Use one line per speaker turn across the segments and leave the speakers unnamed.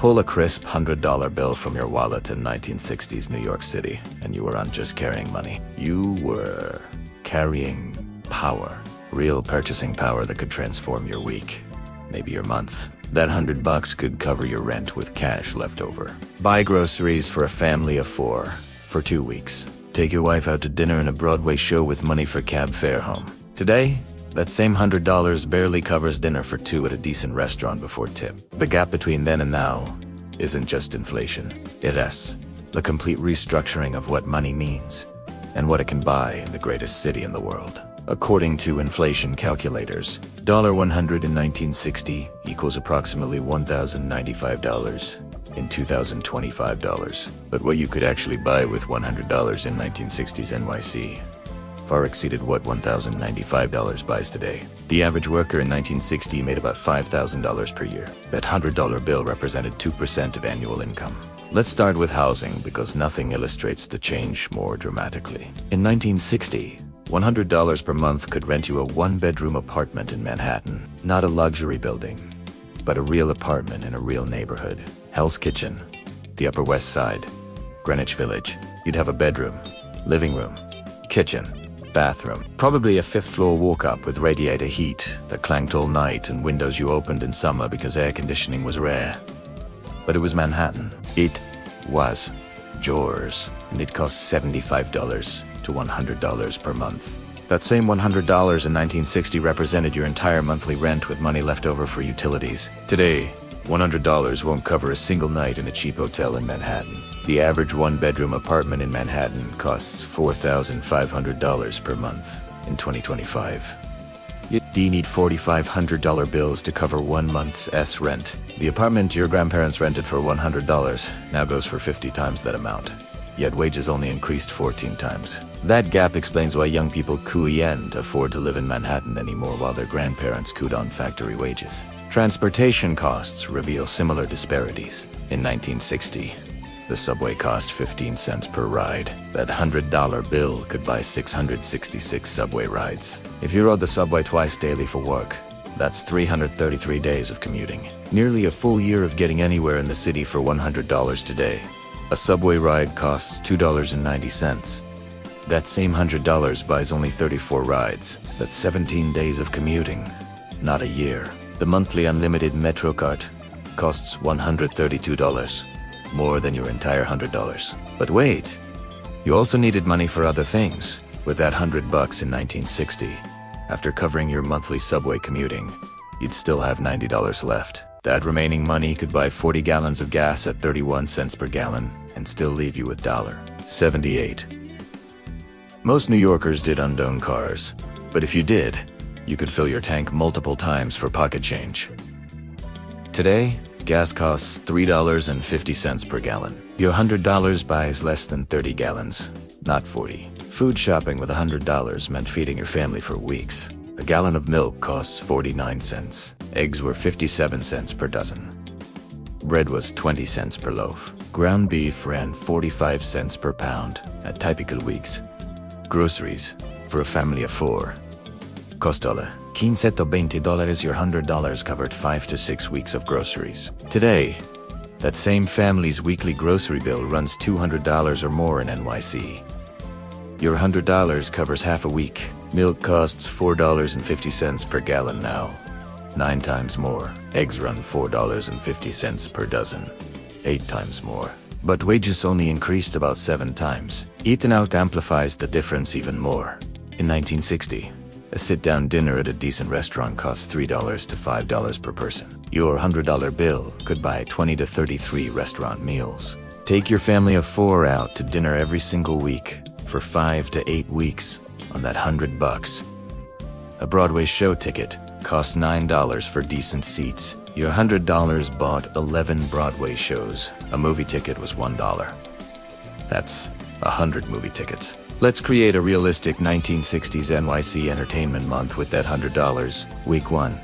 Pull a crisp $100 bill from your wallet in 1960s New York City, and you weren't just carrying money. You were carrying power. Real purchasing power that could transform your week, maybe your month. That $100 could cover your rent with cash left over. Buy groceries for a family of 4 for 2 weeks. Take your wife out to dinner in a Broadway show with money for cab fare home. Today, that same $100 barely covers dinner for 2 at a decent restaurant before tip. The gap between then and now isn't just inflation. It is the complete restructuring of what money means and what it can buy in the greatest city in the world. According to inflation calculators, $100 in 1960 equals approximately $1,095 in 2025 dollars. But what you could actually buy with $100 in 1960s NYC far exceeded what $1,095 buys today. The average worker in 1960 made about $5,000 per year. That $100 bill represented 2% of annual income. Let's start with housing because nothing illustrates the change more dramatically. In 1960, $100 per month could rent you a 1-bedroom apartment in Manhattan. Not a luxury building, but a real apartment in a real neighborhood. Hell's Kitchen, the Upper West Side, Greenwich Village. You'd have a bedroom, living room, kitchen, bathroom, probably a 5th-floor walk-up with radiator heat that clanked all night and windows you opened in summer because air conditioning was rare. But it was Manhattan. It was yours, and it cost $75 to $100 per month. That same $100 in 1960 represented your entire monthly rent with money left over for utilities. Today, $100 won't cover a single night in a cheap hotel in Manhattan. The average 1-bedroom apartment in Manhattan costs $4,500 per month in 2025. Do you need $4,500 bills to cover 1 month's rent? The apartment your grandparents rented for $100 now goes for 50 times that amount. Yet wages only increased 14 times. That gap explains why young people couldn't afford to live in Manhattan anymore while their grandparents could on factory wages. Transportation costs reveal similar disparities. In 1960, the subway cost 15 cents per ride. That $100 bill could buy 666 subway rides. If you rode the subway twice daily for work, that's 333 days of commuting. Nearly a full year of getting anywhere in the city for $100 today. A subway ride costs $2.90. That same $100 buys only 34 rides. That's 17 days of commuting, not a year. The monthly unlimited Metro card costs $132, more than your entire $100. But wait, you also needed money for other things. With that $100 in 1960, after covering your monthly subway commuting, you'd still have $90 left. That remaining money could buy 40 gallons of gas at 31 cents per gallon and still leave you with $1.78. Most New Yorkers didn't own cars, but if you did, you could fill your tank multiple times for pocket change. Today, gas costs $3.50 per gallon. Your $100 buys less than 30 gallons, not 40. Food shopping with $100 meant feeding your family for weeks. A gallon of milk costs 49 cents. Eggs were 57 cents per dozen. Bread was 20 cents per loaf. Ground beef ran 45 cents per pound at typical weeks. Groceries, for a family of 4, cost $15 to $20. Your $100 covered 5 to 6 weeks of groceries. Today, that same family's weekly grocery bill runs $200 or more in NYC. Your $100 covers half a week. Milk costs $4.50 per gallon now, 9 times more. Eggs run $4.50 per dozen, 8 times more. But wages only increased about 7 times. Eating out amplifies the difference even more. In 1960, a sit-down dinner at a decent restaurant cost $3 to $5 per person. Your $100 bill could buy 20 to 33 restaurant meals. Take your family of 4 out to dinner every single week for 5 to 8 weeks on that $100. A Broadway show ticket cost $9 for decent seats. Your $100 bought 11 Broadway shows. A movie ticket was $1. That's 100 movie tickets. Let's create a realistic 1960s NYC entertainment month with that $100. Week 1,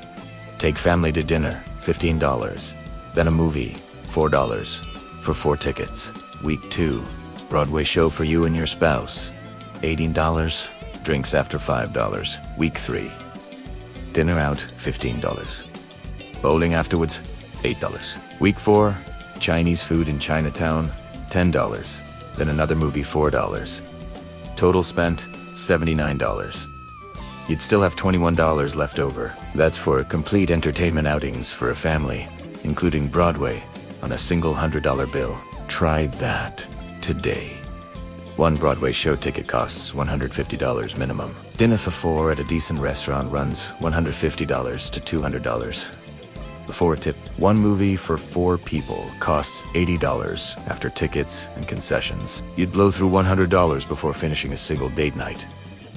take family to dinner, $15. Then a movie, $4 for 4 tickets. Week 2, Broadway show for you and your spouse, $18. Drinks after $5. Week 3, dinner out, $15. Bowling afterwards, $8. Week 4, Chinese food in Chinatown, $10. Then another movie, $4. Total spent, $79. You'd still have $21 left over. That's for complete entertainment outings for a family, including Broadway, on a single $100 bill. Try that today. One Broadway show ticket costs $150 minimum. Dinner for four at a decent restaurant runs $150 to $200. Before tip, one movie for four people costs $80 after tickets and concessions. You'd blow through $100 before finishing a single date night.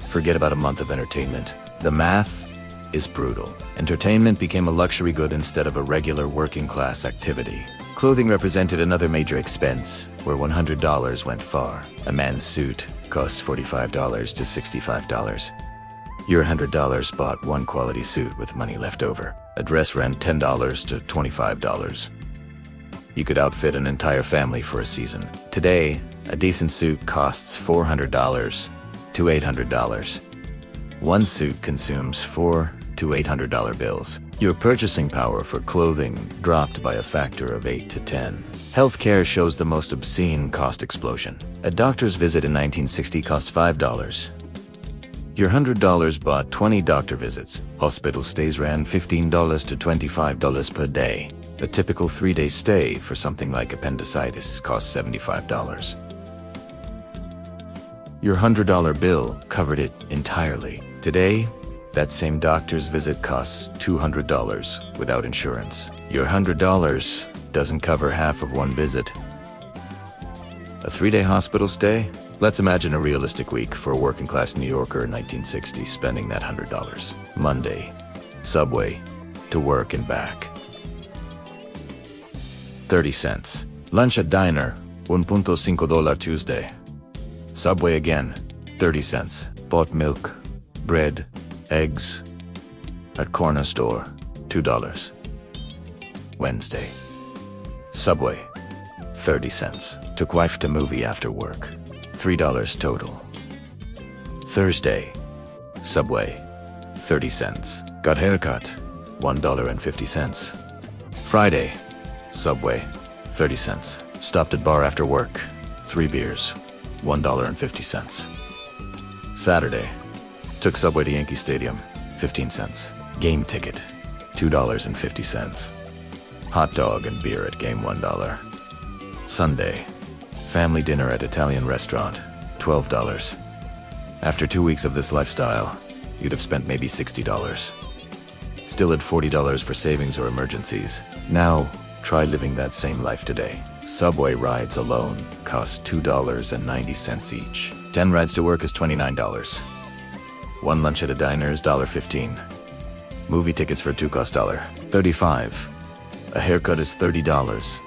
Forget about a month of entertainment. The math is brutal. Entertainment became a luxury good instead of a regular working class activity. Clothing represented another major expense, where $100 went far. A man's suit cost $45 to $65. Your $100 bought one quality suit with money left over. A dress rent $10 to $25. You could outfit an entire family for a season. Today, a decent suit costs $400 to $800. One suit consumes $400 to $800 bills. Your purchasing power for clothing dropped by a factor of 8 to 10. Healthcare shows the most obscene cost explosion. A doctor's visit in 1960 cost $5. Your $100 bought 20 doctor visits. Hospital stays ran $15 to $25 per day. A typical 3-day stay for something like appendicitis costs $75. Your $100 bill covered it entirely. Today, that same doctor's visit costs $200 without insurance. Your $100 doesn't cover half of one visit. A 3-day hospital stay? Let's imagine a realistic week for a working-class New Yorker in 1960 spending that $100. Monday, subway, to work and back. 30 cents. Lunch at diner, $1.5 Tuesday. Subway again, 30 cents. Bought milk, bread, eggs. At corner store, $2. Wednesday. Subway, 30 cents. Took wife to movie after work. $3 total. Thursday, Subway, 30 cents. Got haircut, $1.50. Friday, Subway, 30 cents. Stopped at bar after work, 3 beers, $1.50. Saturday, took Subway to Yankee Stadium, 15 cents. Game ticket, $2.50. Hot dog and beer at game, $1. Sunday, family dinner at Italian restaurant, $12. After 2 weeks of this lifestyle, you'd have spent maybe $60. Still had $40 for savings or emergencies. Now, try living that same life today. Subway rides alone cost $2.90 each. 10 rides to work is $29. One lunch at a diner is $1.15. Movie tickets for 2 cost $35. A haircut is $30.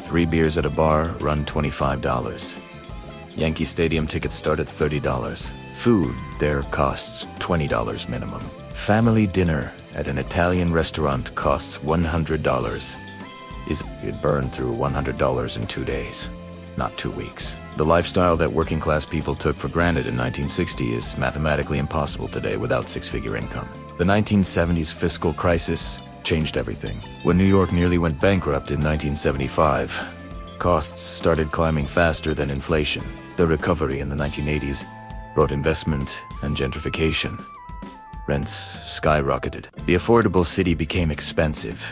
3 beers at a bar run $25. Yankee Stadium tickets start at $30. Food there costs $20 minimum. Family dinner at an Italian restaurant costs $100. You'd burn through $100 in 2 days, not 2 weeks. The lifestyle that working class people took for granted in 1960 is mathematically impossible today without 6-figure income. The 1970s fiscal crisis changed everything. When New York nearly went bankrupt in 1975, costs started climbing faster than inflation. The recovery in the 1980s brought investment and gentrification. Rents skyrocketed. The affordable city became expensive,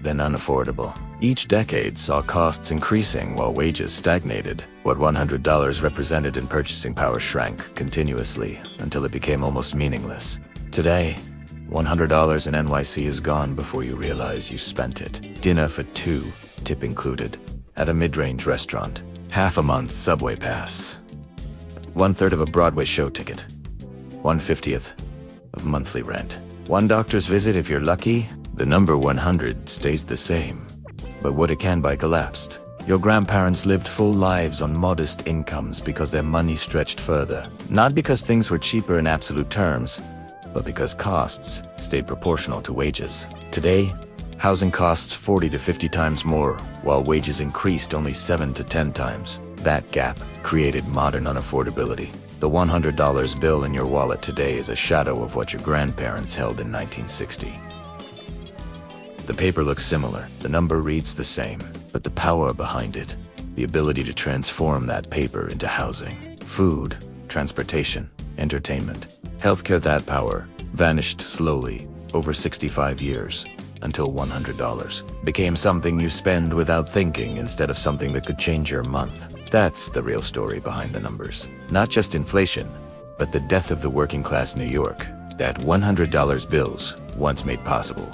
then unaffordable. Each decade saw costs increasing while wages stagnated. What $100 represented in purchasing power shrank continuously until it became almost meaningless. Today, $100 in NYC is gone before you realize you spent it. Dinner for 2, tip included, at a mid-range restaurant. Half a month's subway pass. 1/3 of a Broadway show ticket. 1/50th of monthly rent. One doctor's visit if you're lucky. The number 100 stays the same. But what it can buy collapsed. Your grandparents lived full lives on modest incomes because their money stretched further. Not because things were cheaper in absolute terms, but because costs stayed proportional to wages. Today, housing costs 40 to 50 times more, while wages increased only 7 to 10 times. That gap created modern unaffordability. The $100 bill in your wallet today is a shadow of what your grandparents held in 1960. The paper looks similar, the number reads the same. but the power behind it, the ability to transform that paper into housing, food, transportation, entertainment, healthcare. That power vanished slowly over 65 years until $100 became something you spend without thinking instead of something that could change your month. That's the real story behind the numbers. Not just inflation, but the death of the working class New York that $100 bills once made possible.